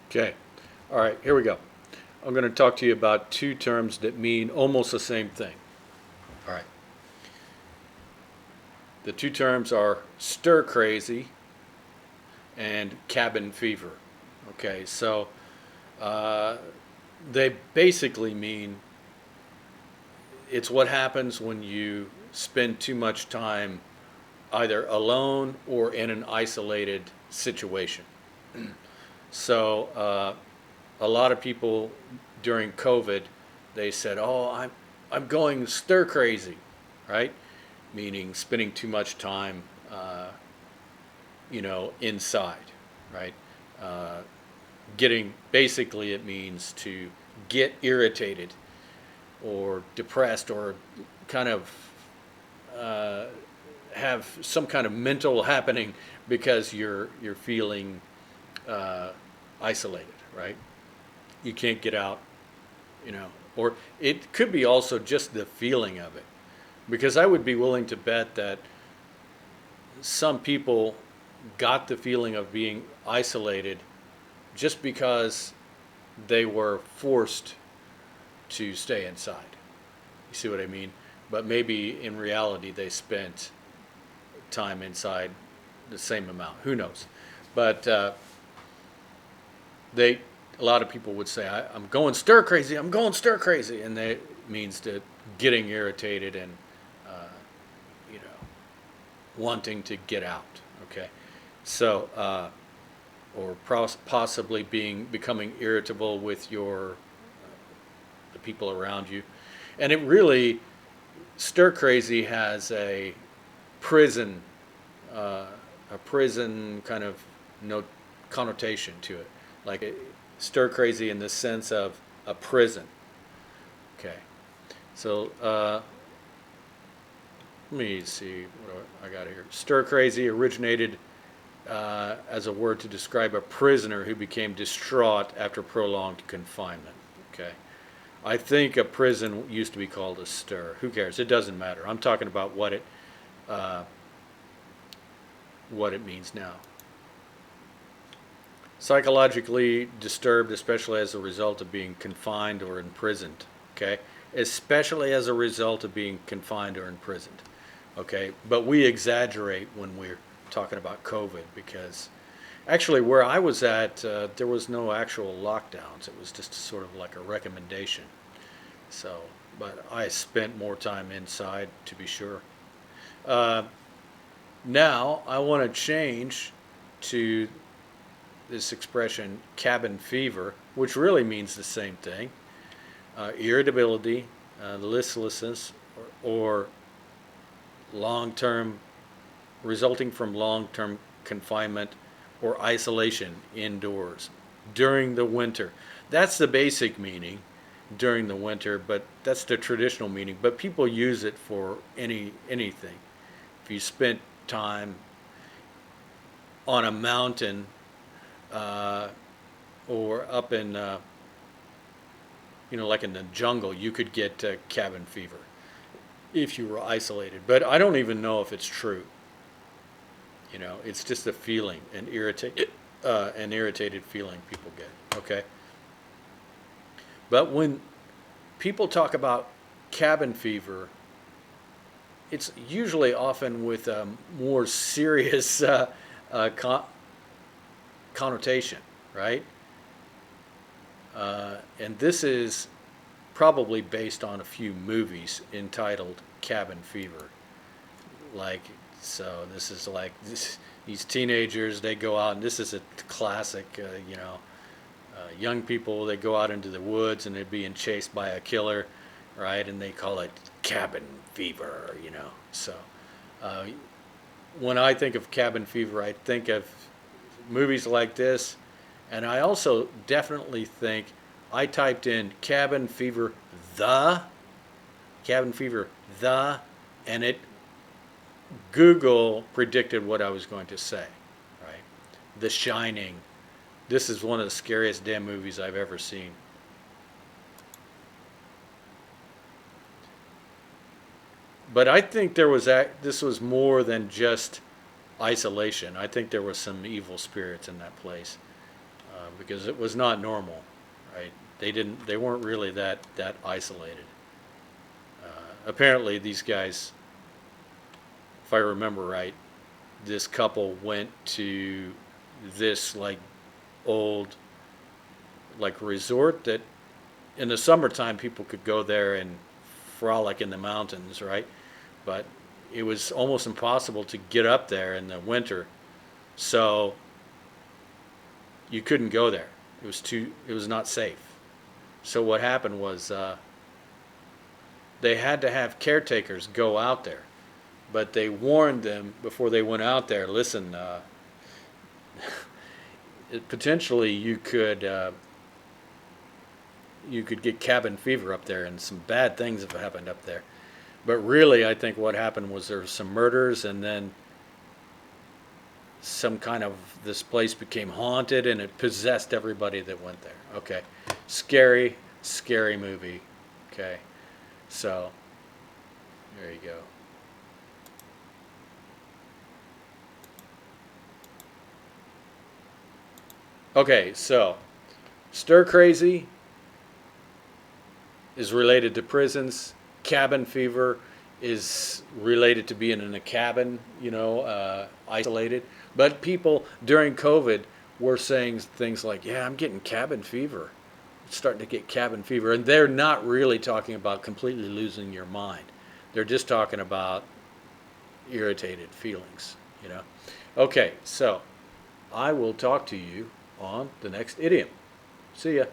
Okay. All right, here we go. I'm going to talk to you about two terms that mean almost the same thing. All right. The two terms are stir crazy and cabin fever. Okay, so uh, they basically mean it's what happens when you spend too much time either alone or in an isolated situation. So a lot of people during COVID, they said, "Oh, I'm going stir crazy," right? Meaning spending too much time, inside, right? Uh, Getting basically it means to get irritated or depressed or kind of uh, have some kind of mental happening because you're feeling uh, isolated, right? You can't get out, you know, or it could be also just the feeling of it. Because I would be willing to bet that some people got the feeling of being isolated just because they were forced to stay inside. You see what I mean? But maybe in reality they spent time inside the same amount. Who knows? But they a lot of people would say, I'm going stir crazy. I'm going stir crazy," and that means that getting irritated and uh, you know wanting to get out. Okay, so or possibly becoming irritable with the people around you, and it really stir crazy has prison uh, a prison kind of no connotation to it, like stir crazy in the sense of a prison. Okay, so let me see what I got here. Stir crazy originated as a word to describe a prisoner who became distraught after prolonged confinement. Okay, I think a prison used to be called a stir. Who cares? It doesn't matter. I'm talking about uh, what it means now. Psychologically disturbed, especially as a result of being confined or imprisoned. Okay, especially as a result of being confined or imprisoned. Okay, but we exaggerate when we're talking about COVID because actually where I was at, there was no actual lockdowns. It was just sort of like a recommendation. So, but I spent more time inside to be sure. Uh, Now I want to change to this expression cabin fever, which really means the same thing: irritability, listlessness, or long term, resulting from long term confinement or isolation indoors during the winter. That's the basic meaning during the winter, but that's the traditional meaning. But people use it for anything. If you spent time on a mountain uh, or up in, like in the jungle, you could get cabin fever if you were isolated. But I don't even know if it's true. It's just a feeling, an irritated feeling people get. Okay, but when people talk about cabin fever, it's usually often with a more serious uh, con- connotation, right? And this is probably based on a few movies entitled Cabin Fever. Like, so this is like these teenagers, they go out, and this is a classic, young people, they go out into the woods and they're being chased by a killer, right? And they call it cabin fever. So uh, when I think of cabin fever, I think of movies like this, and I also definitely think I typed in the cabin fever, and it Google predicted what I was going to say, right? The Shining. This is one of the scariest damn movies I've ever seen. But I think this was more than just isolation. I think there was some evil spirits in that place. because it was not normal, right? They weren't really that isolated. Apparently, these guys, if I remember right, this couple went to this like old like resort that in the summertime people could go there and frolic in the mountains, right? But it was almost impossible to get up there in the winter, so you couldn't go there. It was not safe. So what happened was they had to have caretakers go out there, but they warned them before they went out there. Listen, potentially you could get cabin fever up there, and some bad things have happened up there. But really, I think what happened was there were some murders, and then some kind of this place became haunted, and it possessed everybody that went there. Okay, scary, scary movie. Okay, so there you go. Okay, so stir crazy is related to prisons. Cabin fever is related to being in a cabin, isolated. But people during COVID were saying things like, yeah, I'm getting cabin fever. I'm starting to get cabin fever. And they're not really talking about completely losing your mind. They're just talking about irritated feelings. Okay, so I will talk to you on the next idiom. See ya.